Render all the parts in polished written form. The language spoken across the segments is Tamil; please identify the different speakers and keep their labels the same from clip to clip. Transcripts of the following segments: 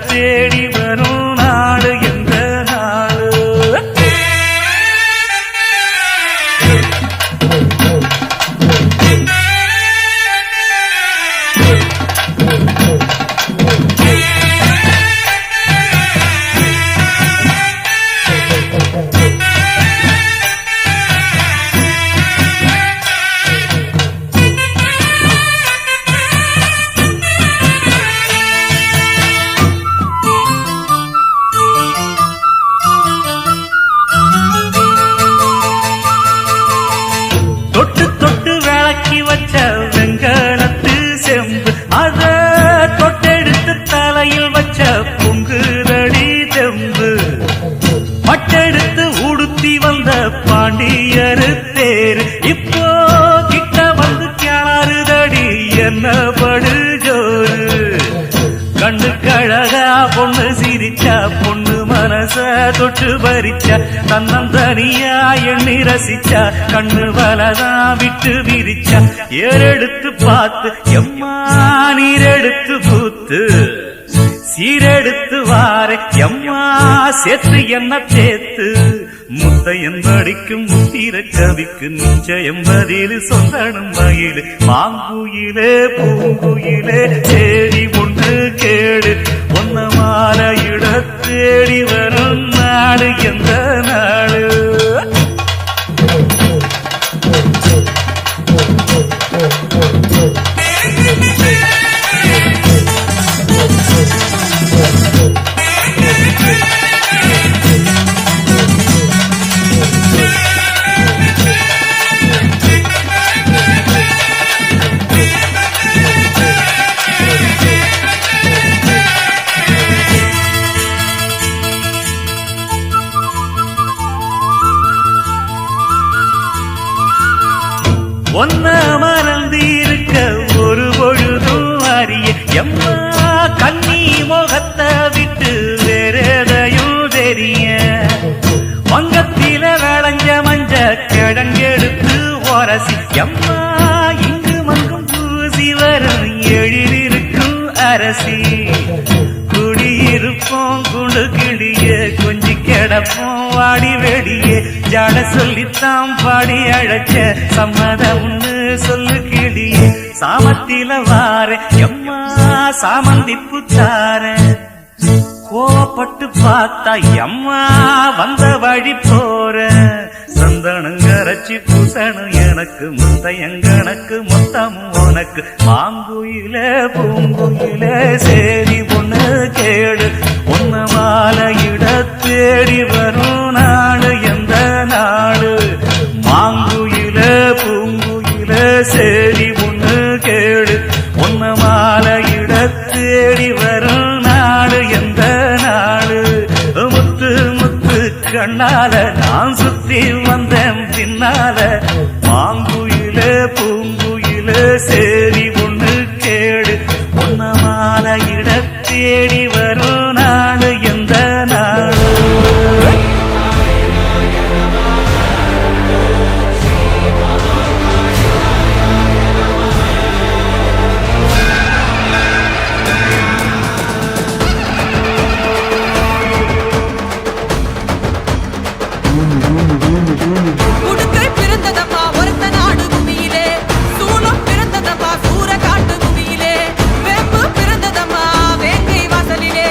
Speaker 1: தேடி வரும் நாடு எந்த நாடு? தொட்டு தொட்டு விளக்கி வச்ச வெங்கலத்து செம்பு, அத தொட்டெடுத்து தலையில் வச்ச பொங்குதடி தெம்பு. மட்டெடுத்து உடுத்தி வந்த பாண்டியரு தேரு, இப்போ கிட்ட வந்து கிளாறுதடி என்ன படு ஜோரு. கண்ணு கழகா பொண்ணு சிரிச்சா, பொண்ணு மனச தொட்டு பறிச்சா, தன்னந்தனியா எண்ணி ரசிச்சா, கண்ணு வலதா விட்டு விரிச்சா. ஏறெடுத்து பார்த்து எம்மா நீரெடுத்து பூத்து, சீரெடுத்து வாரே எம்மா சேர்த்து என்ன தேத்து. முத்தையன் படிக்கும் முத்திர கவிக்கு நிச்சயம் பதில் சொந்தனும் மகிழ். மாங்குயிலே பூங்குயிலே தேடி ஒன்று கேடு, ஒன்ன மாலையிட தேடி வரும் நாடு எந்த நாடு? ஒன்ன மறந்திருக்க ஒரு பொழுதும் அறிய எம்மா கண்ணி முகத்தை விட்டு வேறெதையும் தெரிய. வங்கத்தில விளைஞ்ச மஞ்ச கிழங்கெடுத்து உரசி எம்மா இங்கு மங்கும் பூசி வரும் எழிலிருக்கும் அரசி. குடியிருப்போம் குண்டு கிளிய கொஞ்சி கிடப்போம் வாடி வெடியே, ஜாட சொல்லித்தான் பாடி அழைச்ச சம்மதம்னு சொல்லு கிளியே. சாமத்தில வார எம்மா சாமந்தி புத்தார, கோவப்பட்டு பார்த்தா எம்மா வந்த வழி போற. சந்தனங்கரைச்சி பூசணும் எனக்கு, முத்தையங்கணக்கு மொத்தமும் உனக்கு. மாங்குயில பூங்குயில சேரி பொண்ணு கேடு, ஒன்ன மாலையிட தேடி வரும் நாடு எந்த நாடு? மாங்குயில பூங்குயில சேரி பொண்ணு கேடு, ஒன்ன மாலையிட தேடி வரும் நாடு எந்த நாடு? முத்து முத்து கண்ணால நான் சுத்தி வந்தேன் பின்னால, மாங்குயில பூங்குயில சேரி பொண்ணு கேடு, ஒன்ன மாலையிட தேடி வரும் நாடு எந்த நாடு?
Speaker 2: உடுக்கை பிறந்ததப்பா ஒருத்த நாடு பூமியிலே, சூளம் பிறந்ததப்பா சூற காட்டு பூமியிலே, வேம்பு பிறந்ததம்மா வேங்கை வாசலிலே.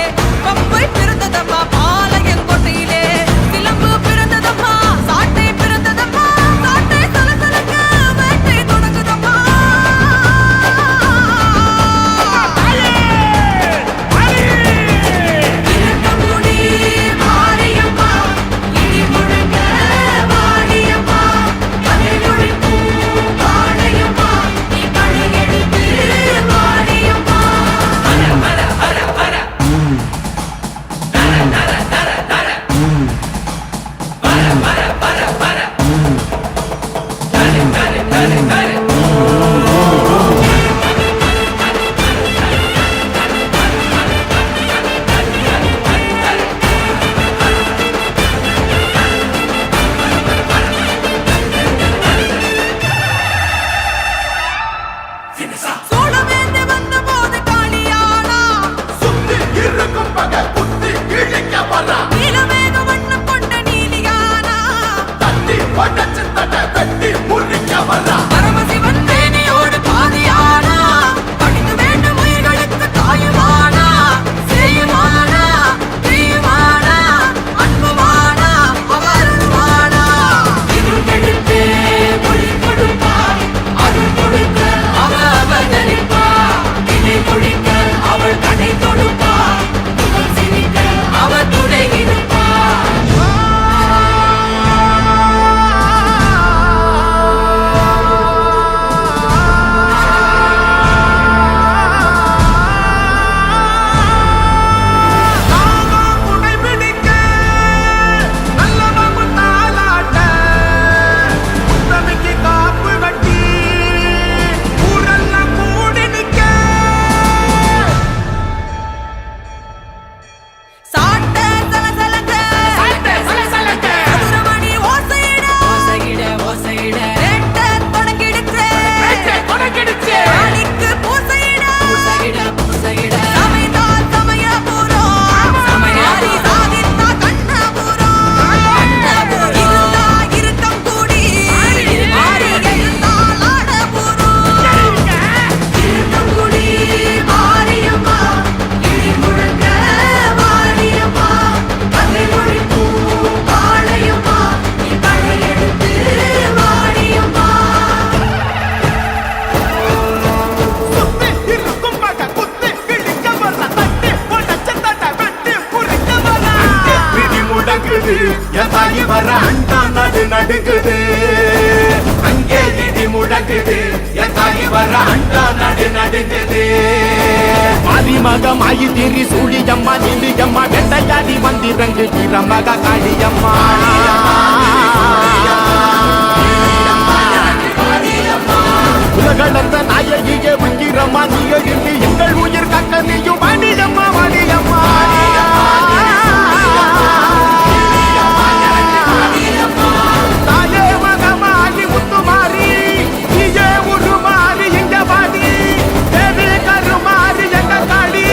Speaker 2: நீலமேக வண்ணம் கொண்ட நீலியானா பரமசிவன் தேனியோடு பாதியானா படித்து வேண்டும் உயிர்களுக்கு தாயுமானா செய்யுமானா தீயுமானா அன்புமானா அவருமானா இருள் கெடுத்து மொழி கொடுப்பார் அருள் கொடுக்க அவ அவதரிப்பார் இணை கொழிக்க அவள் கடை தொடுப்பார் முகம் சிரிக்க அவர் துணை இருப்பார் சாட்ட சலசலங்க மதுரமணி ஓசையிட வேட்ட தொடங்கிடுச்சு ராணிக்கு பூசையிட சமைதான் சமயபுரம் மாறி சாதித்தா கண்ணபுரம் இருந்தா இருக்கம் கூடி மாறி எழுந்தால் ஆடபுரம் இருக்கம் கூடி மாரியம்மா இடி முழங்க வாரியம்மா பகை ஒழிக்கும் பாளையம்மா நீ படையெடுத்து வாடியம்மா
Speaker 3: எதாகி வர அண்டா நடு நடுக்குது அங்கே இடி முடக்குது எதாகி வர அண்டா நடு நடுக்குது மதிமக மாயி திரி சூழியம்மா நிலியம்மா வெட்டையாடி வந்திரங்கு பிரமக காளியம்மா உலகளந்த நாயகியே உயிரம்மா நீய இன்றி எங்கள் உயிர் கக்க நீயும் வாடியம்மா வாடியம்மா தாயே மகமாகி முத்துமாரி நீயே உருமாறி எங்க பாடி தேவி கருமாறி எங்க காடி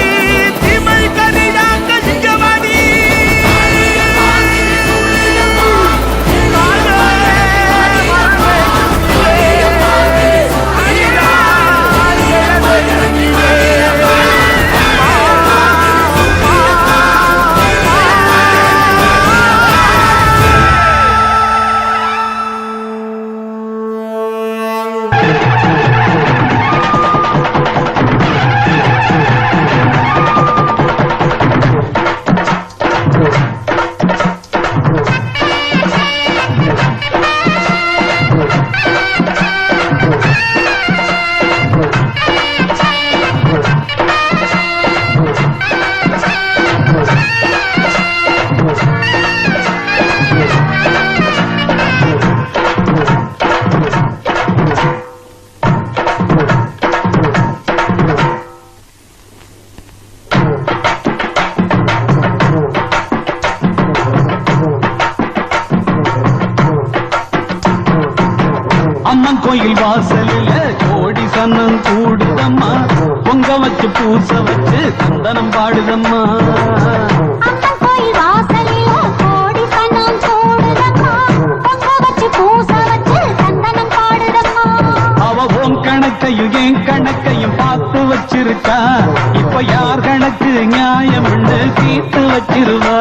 Speaker 3: தீமை கரியாங்க இங்க வாடி
Speaker 4: அம்மன் கோயில் வாசலில கோடி சன்னம் கூடுதம்மா பொங்க வச்சு பூச வச்சு சந்தனம் பாடுதம்மா
Speaker 5: அம்மன் கோயில் வாசலில கோடி சனம் கூடுதம்மா பொங்க வச்சு பூச வச்சு சந்தனம் பாடுதம்மா
Speaker 4: அவ உன் கணக்கையும் என் கணக்கையும் பார்த்து வச்சிருக்கா இப்ப யார் கணக்கு நியாயம் தீர்த்து வச்சிருவா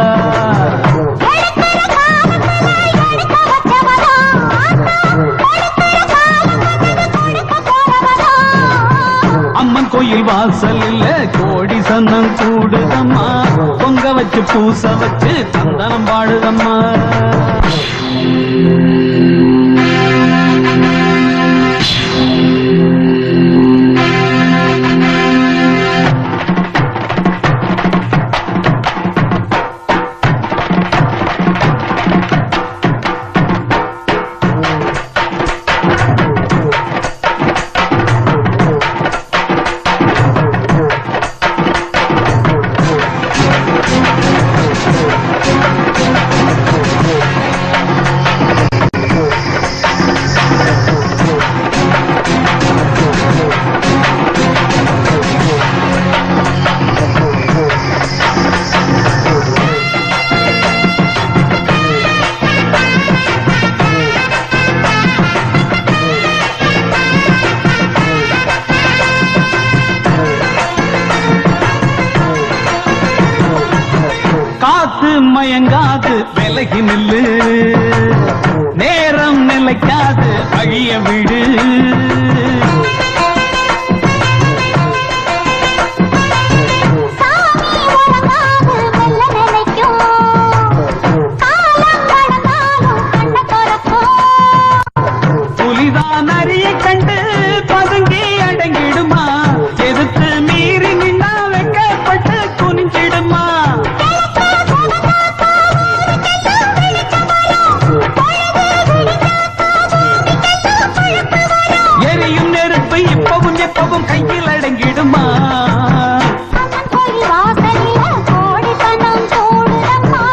Speaker 5: எடுக்கிற காலத்துல எடுக்க வச்சவதா எடுக்கிற காலத்துல கொடுக்க போறவதா
Speaker 4: அம்மன் கோயில் வாசலில கோடி சந்தனம் கூடுதம்மா பொங்க வச்சு பூச வச்சு சந்தனம் பாடுதம்மா மாது மயங்காது விலகி நில்லு, நேரம் நிலைக்காது வழிய விடு.
Speaker 5: சாமி உறங்காது மெல்ல நினைக்கும், காலம் கடந்தாலும் கண்ண திறக்கும்.
Speaker 4: புலிதான் அரிய கண்டு பதுங்கி அடங்கிடுமா, எதிர்த்து மீறி நின்னா வெக்கப்பட்டு குனிஞ்சிடுமா. எரியும் நெருப்பு இப்பவும் எப்பவும் கையில் அடங்கிடுமா.
Speaker 5: அம்மன் கோயில் வாசலில கோடி கணம் சூடுதம்மா,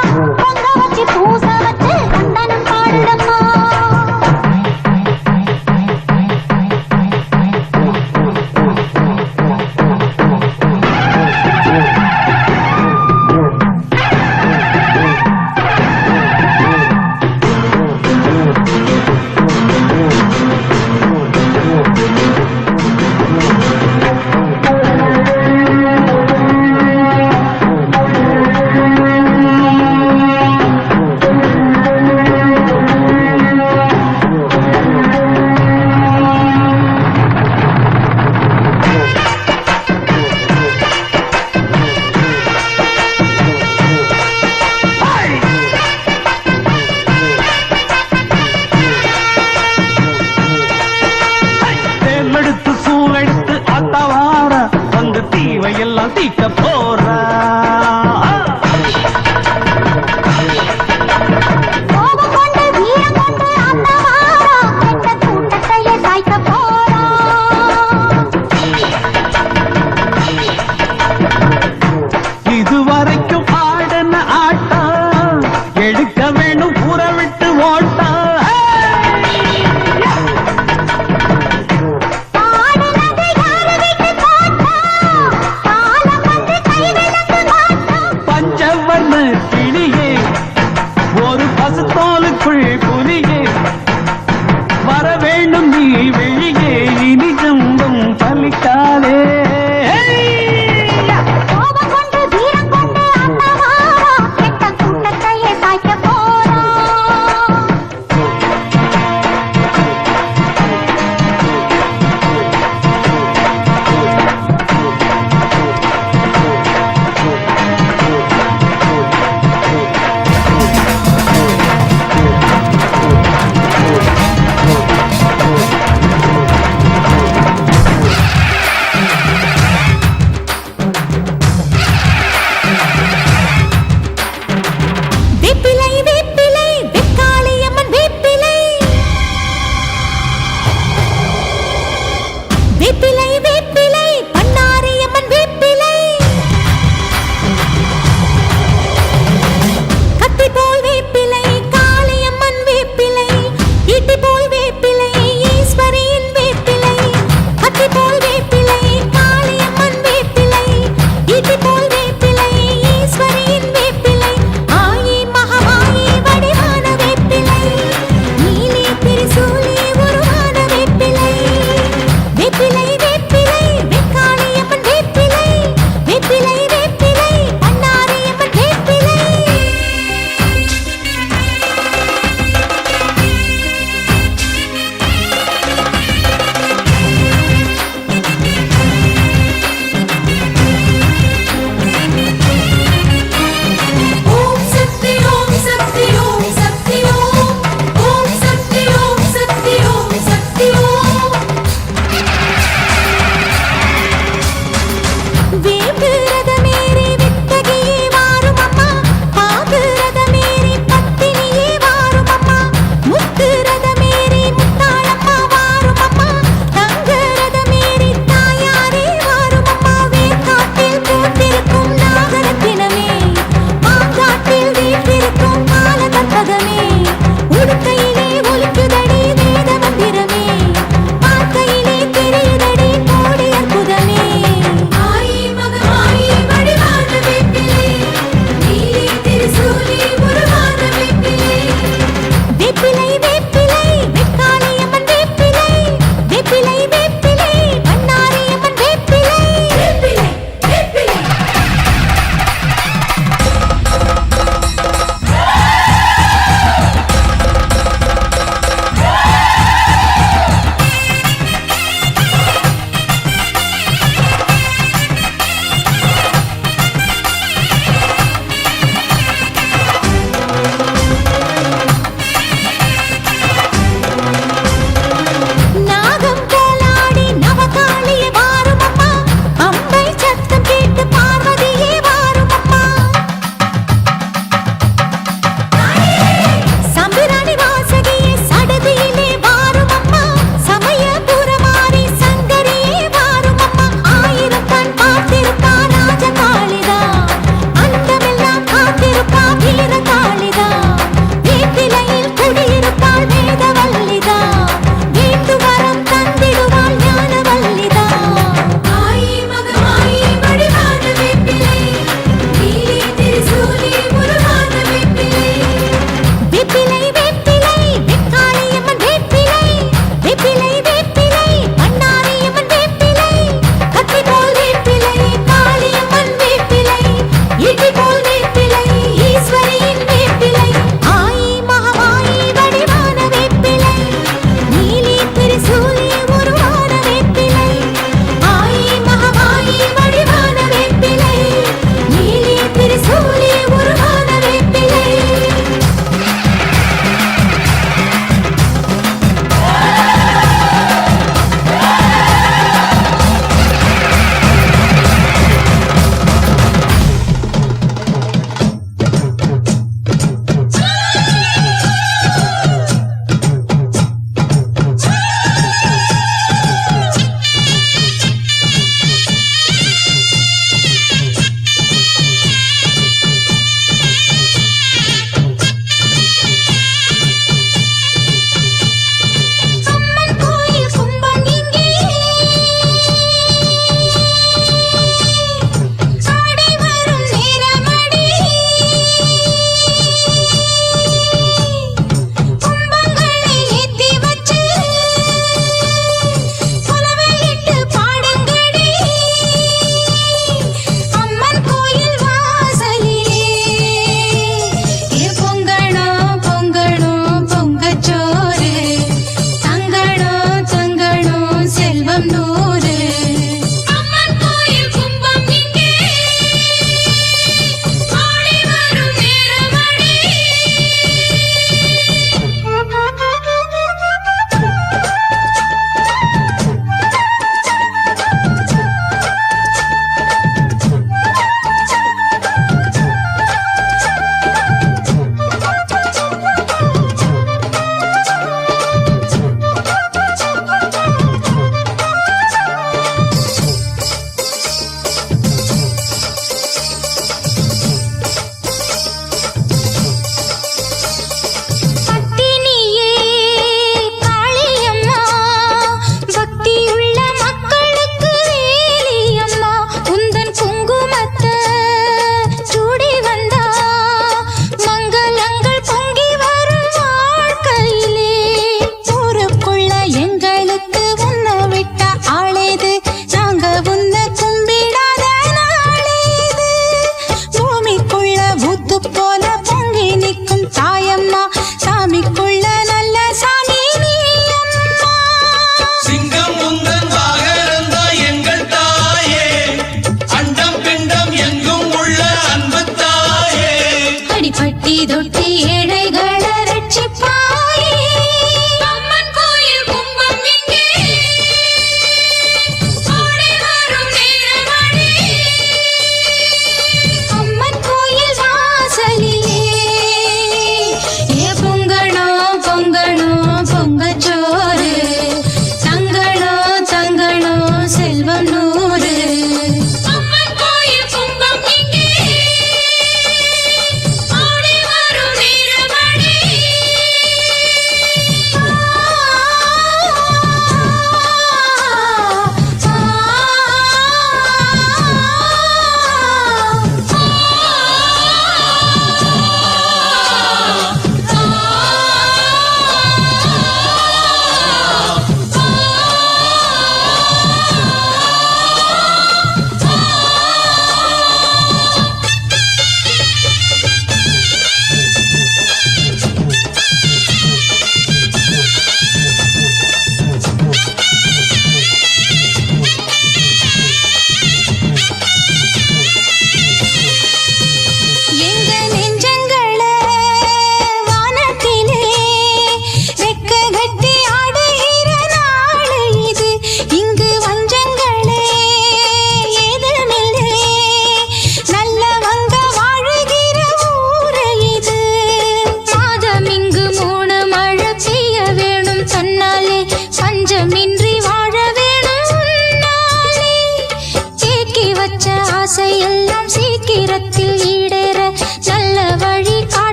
Speaker 5: பொங்க வச்சு பூச வச்சு வந்தனம் பாடுதம்மா.
Speaker 4: தேர்ந்தெடுத்து சூழெடுத்து அத்தவார வந்து தீவையெல்லாம் தீக்க போறா.
Speaker 5: கோபம் கொண்டு வீரம் கொண்டு அந்த வாரம் கெட்ட கூட்டத்தையே சாய்க்க போறோம்.
Speaker 4: இதுவரைக்கும் ஆடின ஆட்டம் எடுக்க வேணும் ஊற விட்டு ஓட்டம்.
Speaker 5: ஆடுனது யாரு வீட்டு தோட்டம், காலம் வந்து கைவிட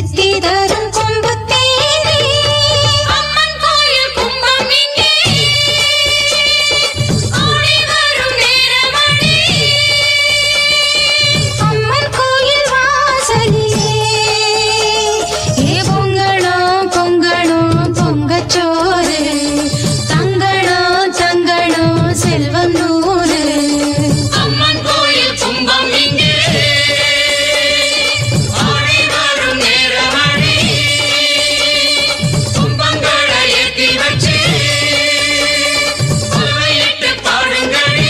Speaker 5: சித்தி தரும் கொம்பு தேனே
Speaker 2: அம்மன் கோயில் கும்பம் இங்கே ஓடி வரும் நேரமணி
Speaker 5: அம்மன் கோயில் வாசலிலே ஏ பொங்கணும் பொங்கணும் பொங்கச்சோறு தங்கணும் தங்கணும் செல்வம் நூறு
Speaker 2: அம்மன் கோயில் கும்பம் இங்கே ஓடி வரும் நேரமணி கும்பங்களை ஏற்றி வச்சு குலவையிட்டு பாடுங்களே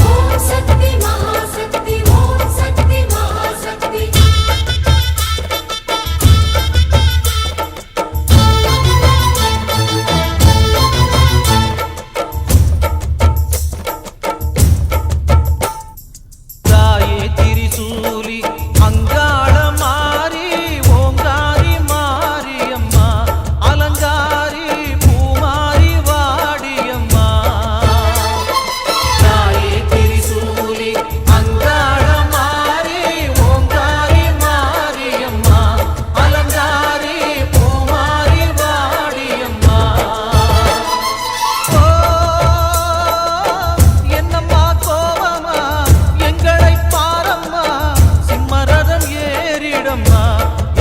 Speaker 2: ஓம் சக்தி மகாசக்தி ஓம் சக்தி மகாசக்தி
Speaker 1: தாயே திரிசூலி அங்காள மாறி ஓங்காரி மாரியம்மா அலங்காரி பூமாரி வாடியம்மா தாயே திரிசூலி அங்காள மாறி ஓங்காரி மாரியம்மா அலங்காரி பூமாரி வாடியம்மா என்னம்மா கோவமா எங்களை பாரம்மா சிம்மரதம் ஏறிடம்மா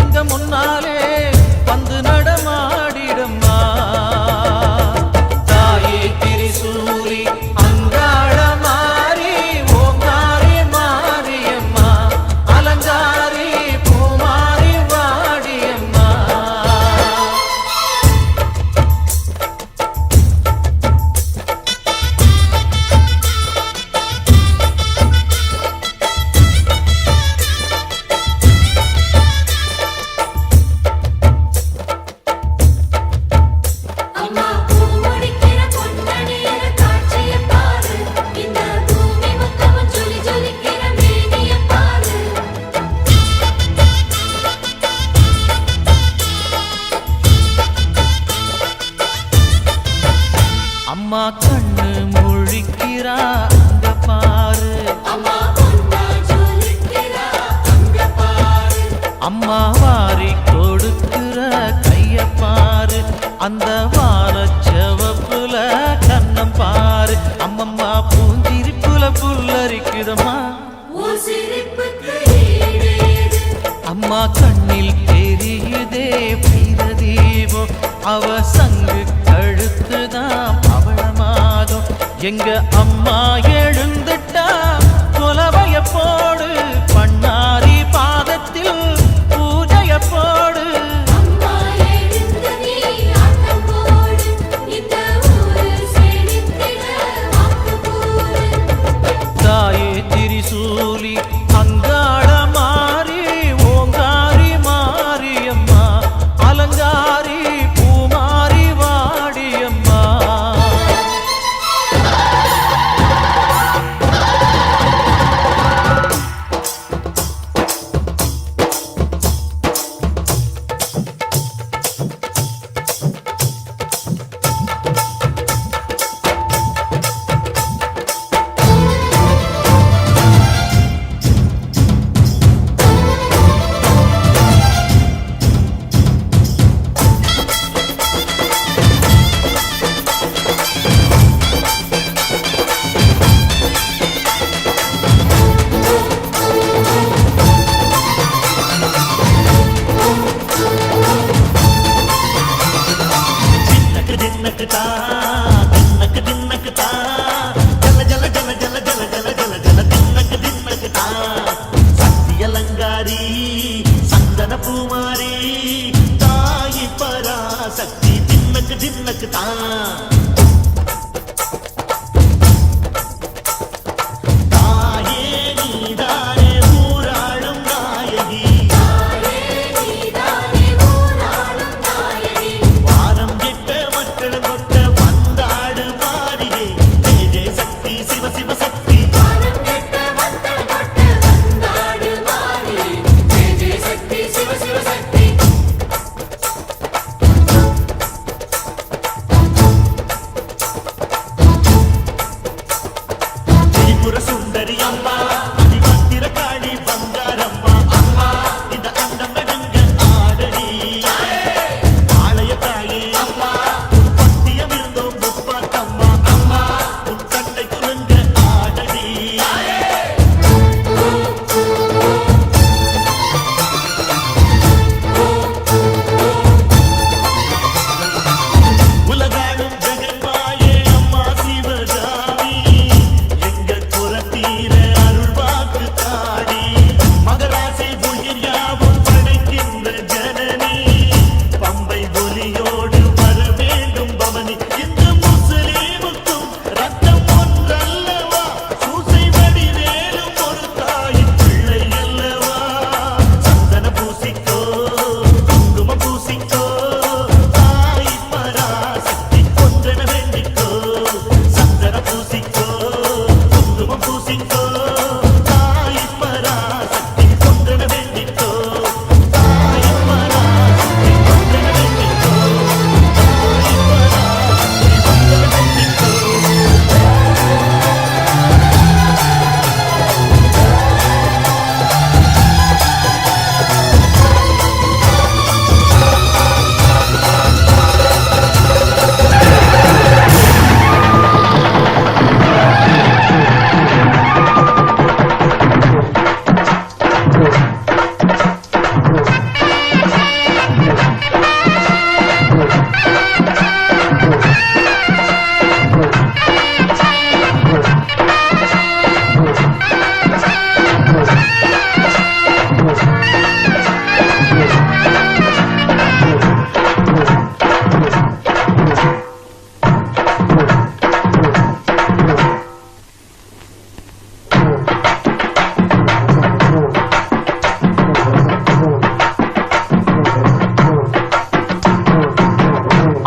Speaker 1: எங்க முன்னாலே வந்து நடமாடிடம்மா தாயே திரிசூலி அங்காள மாறி ஓங்காரி மாரியம்மா அலங்காரி பூமாரி வாடியம்மா
Speaker 2: அம்மா பூமுடிக்கிற பொன்னணியிற காட்சியை பாரு இந்த பூமி மொத்தமும் ஜொலி ஜொலிக்கிற மேனியை பாரு
Speaker 1: அம்மா கண்ணு முழிக்கிறா அங்க பாரு
Speaker 2: அம்மா பொன்னா ஜொலிக்கிறா அங்க பாரு
Speaker 1: அம்மா வாரி கொடுக்கிற கைய பாரு அந்த வாரச்சவப்புல கண்ணம் பாரு அம்மம்மா பூஞ்சிரிப்புல புல்லரிக்குதம்மா
Speaker 2: உன் சிரிப்புக்கு ஈடேது
Speaker 1: அம்மா கண்ணில் தெரியுதே பிரதீபம் அவ சங்கு கழுத்துதான் பவளமாகும் எங்க அம்மா எழுந்துட்டா கொலவைய போடு பண்ணாரி பாதத்தில் பூஜைய போடு
Speaker 2: அம்மா எழுந்து நீ ஆட்டம் போடு இந்த ஊரு செழித்திட வாக்கு கூறு
Speaker 1: தாயே திரிசூலி அங்காள மாறி ஓங்காரி மாரியம்மா அலங்காரி பூமாரி வாடியம்மா
Speaker 2: வானம் கெட்ட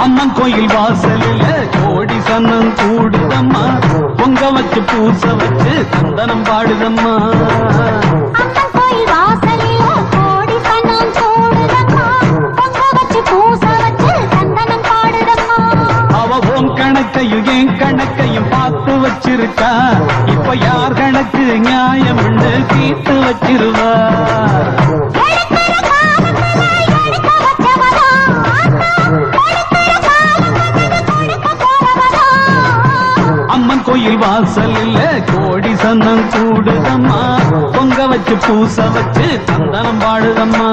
Speaker 4: அம்மன் கோயில் வாசலில் கோடி சன்னம் கூடுதம்மா, பொங்க வச்சு பூச வச்சு சந்தனம் பாடுதம்மா.
Speaker 5: அம்மன் கோயில் வாசலில் கோடி சன்னம் கூடுதம்மா, பொங்க வச்சு பூச வச்சு சந்தனம் பாடுதம்மா.
Speaker 4: அவ உன் கணக்கையும் என் கணக்கையும் பார்த்து வச்சிருக்கா, இப்ப யார் கணக்கு நியாயம் தீர்த்து வச்சிருவா. அம்மன் கோயில் வாசலில் கோடி சந்தனம் கூடுதம்மா, பொங்க வச்சு பூச வச்சு சந்தனம் பாடுதம்மா.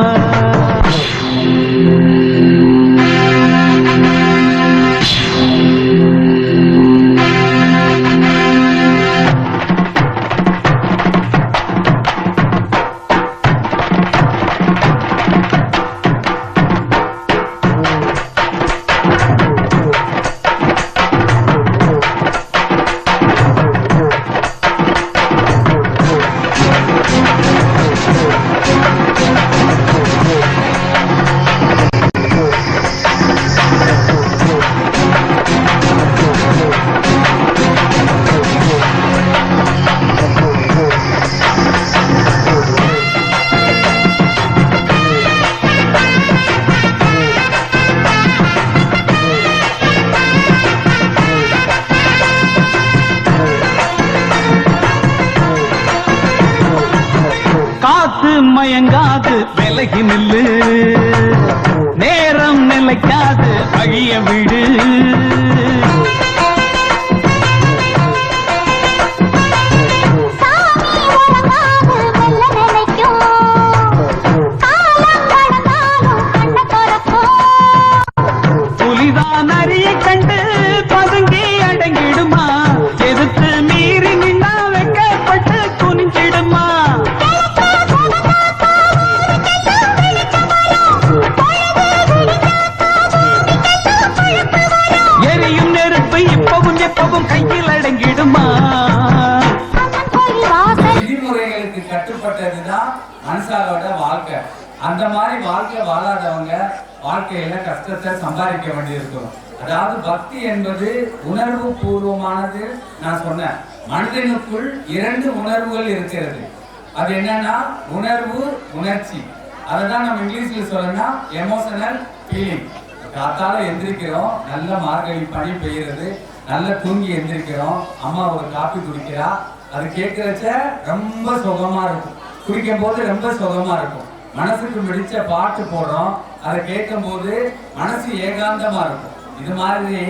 Speaker 4: மயங்காது விலகி நில்லு, நேரம் நிலைக்காது வழிய விடு. புலிதான் அரிய கண்டு பதுங்கி அடங்கிடுமா, எதிர்த்து மீறி நின்னா வெக்கப்பட்டு குனிஞ்சிடுமா. எரியும் நெருப்பு இப்பவும் எப்பவும் கையில் அடங்கிடுமா.
Speaker 6: விதிமுறைகளுக்கு கட்டுப்பட்டதுதான் மனுஷாலோட வாழ்க்கை. அந்த மாதிரி வாழ்க்கை வாழாதவங்க வாழ்க்கையில கஷ்டத்தை சம்பாதிக்க வேண்டியிருக்கும். அதாவது பக்தி என்பது உணர்வு பூர்வமானது. நான் சொன்னேன், மனிதனுக்குள் 2 உணர்வுகள் இருக்கிறது. அது என்னன்னா உணர்வு, உணர்ச்சி. அதை தான் நம்ம இங்கிலீஷ்ல சொல்லணும்னா எமோஷனல் ஃபீலிங். காத்தால எந்திரிக்கிறோம், நல்ல மார்கழி பனி பெய்யுறது, நல்ல தூங்கி எந்திரிக்கிறோம், அம்மா ஒரு காப்பி குடிக்கிறா, அது கேட்கறச்ச ரொம்ப சுகமா இருக்கும், குடிக்கும் போது ரொம்ப சுகமா இருக்கும். மனசுக்கு பிடிச்ச பாட்டு போடுறோம், அதை கேட்கும் போது மனசு ஏகாந்தமா இருக்கும். இது மாதிரி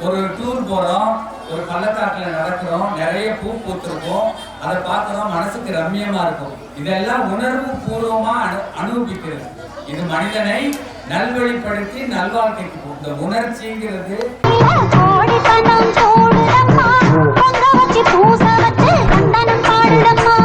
Speaker 6: ஒரு டூர் போறோம், ஒரு பள்ளத்தாக்குல நடக்கிறோம், நிறைய பூ பூத்திருக்கும், அதை பார்க்கிறோம், மனசுக்கு ரம்மியமா இருக்கும். இதெல்லாம் உணர்வு பூர்வமா அனுபவிக்கிறது. இது மனிதனை நல்வழிப்படுத்தி நல்வாழ்க்கைக்கு இந்த உணர்ச்சிங்கிறது.
Speaker 5: கோடித்தனம் சூடுதம்மா, பொங்க வச்சு பூச வச்சு சந்தனம் பாடுதம்மா.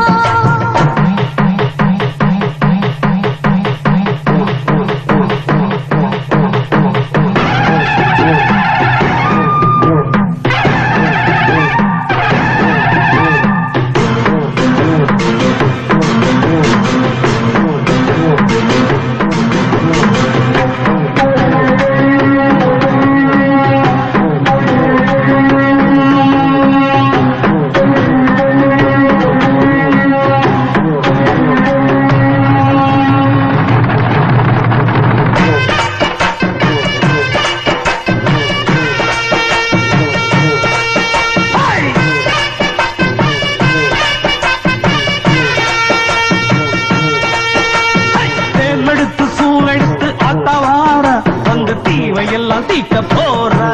Speaker 4: தீவையெல்லாம் தீக்க போறா.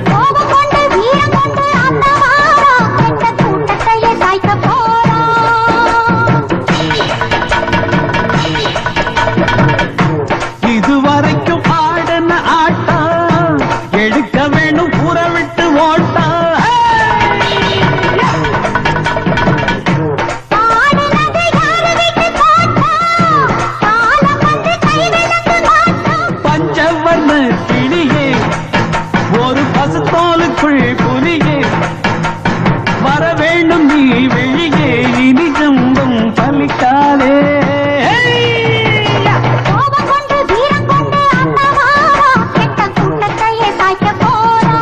Speaker 5: கோபம் கொண்டு வீரம் கொண்டு அந்த வாரா கெட்ட கூட்டத்தையே சாய்க்க போறா.
Speaker 4: இதுவரைக்கும் ஆடின ஆட்டம் எடுக்க வேணும், ஊற விட்டு ஓட்டா. பஞ்சவர்ண கிளியே, ஒரு பசுத்தோலுக்குள் புலியே, வர வேண்டும் நீ வெளியே, இனி ஜம்பம் பலிக்காலே.
Speaker 5: கோபம் கொண்டு வீரம் கொண்டு அந்த வாரா கெட்ட கூட்டத்தையே சாய்க்க போறா.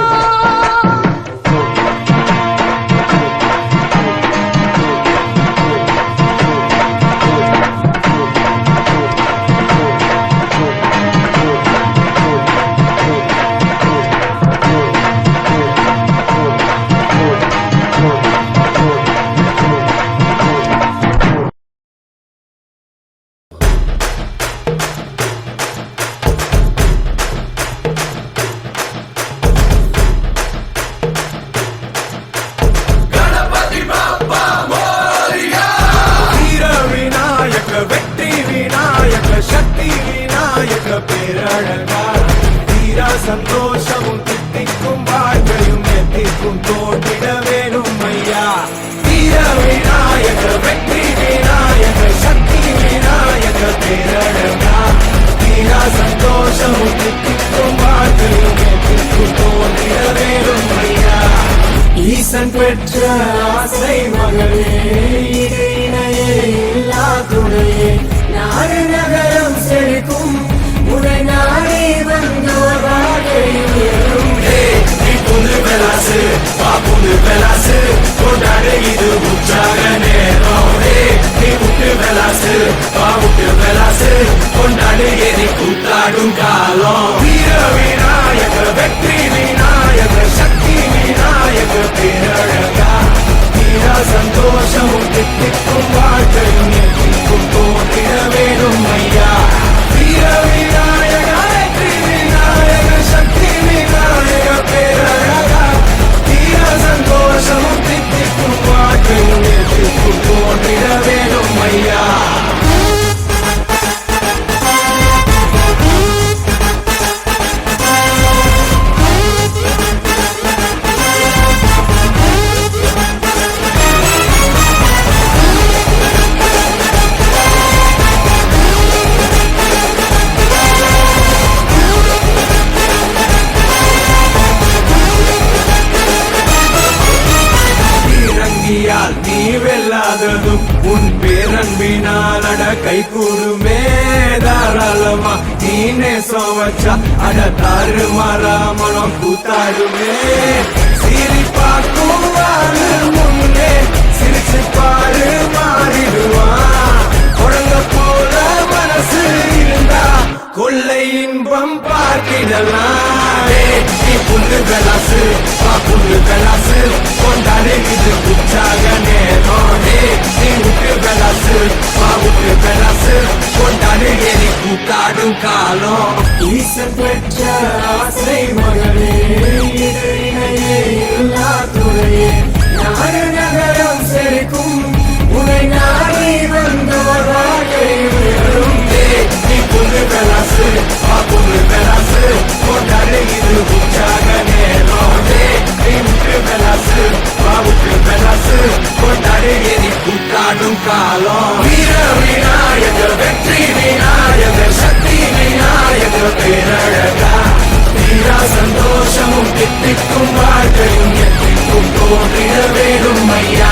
Speaker 3: வெற்றி விநாயக, சக்தி விநாயக பேரழகா, தீரா சந்தோஷமும் தித்திக்கும் வாழ்க்கையும் எத்திக்கும் தோன்றிட வேணும் ஐயா. வீர விநாயக, வெற்றி விநாயக, சக்தி விநாயக பேரழகா, தீரா சந்தோஷமும் தித்திக்கும் வாழ்க்கையும் எத்திக்கும் தோன்றிட வேணும் ஐயா. ஈசன் பெற்ற ஆசை மகளே, இணையே இல்லா துணையே, நாடு நகரம் செழிக்கும் உனை நாடி வந்தோர் வாழ்க்கையும். நீ புது பெலாசு, வா புது பெலாசு, கொண்டாடு இது உற்சாக நேரம். நீ விட்டு பெலாசு, வா விட்டு பெலாசு, கொண்டாடு எரி கூத்தாடும் காலம். வீர விநாயக, வெற்றி விநாயக, சக்தி விநாயக பேரழகா, தீரா சந்தோஷமும் தித்திக்கும் வாழ்க்கையும் எத்திக்கும் தோன்றிட வேணும் ஐயா. வீர விநாயக, வெற்றி விநாயக, சக்தி விநாயக பேரழகா, தீரா சந்தோஷமும் தித்திக்கும் வாழ்க்கையும் எத்திக்கும் தோன்றிட வேணும் ஐயா. நீ வெல்லாததும் உன் பேரன்பினால் அட கை கூடுமே தாராளமா. நீனே சோவச்சா அட தாறு மாறா மனம் கூத்தாடுமே. சிரி பார்க்கும் வாழு முன்னே சிரிச்சு பாரு மாறிடுவான். குழந்த போல மனசு இருந்தா கொள்ளை இன்பம் பார்க்கிடலாம். நீ புல்லு கலாசு, கொண்டாடு இது உற்சாக நேரம் நீ விட்டு பெலாசு விட்டு பெலாசு கொண்டாடு எரி கூத்தாடும் காலம் ஈசப்பெற்ற ஆசை மகளே இது இணையே இல்லா துறையே நாடு நகரம் செழிக்கும் உனை நாடி வந்தோர் வாழ்க்கை உயரும் நீ பொண்ணு பெலாசு பொண்ணு பெலாசு கொண்டாடு இது உற்சாக நேரம் நீ விட்டு பெலாசு விட்டு பெலாசு கொண்டாடு எரி கூத்தாடும் காலம் வீர விநாயகர் வெற்றி விநாயகர் சக்தி விநாயகர் பேரழகா தீரா சந்தோஷமும் தித்திக்கும் வாழ்க்கையும் எத்திக்கும் தோன்றிட வேணும் ஐயா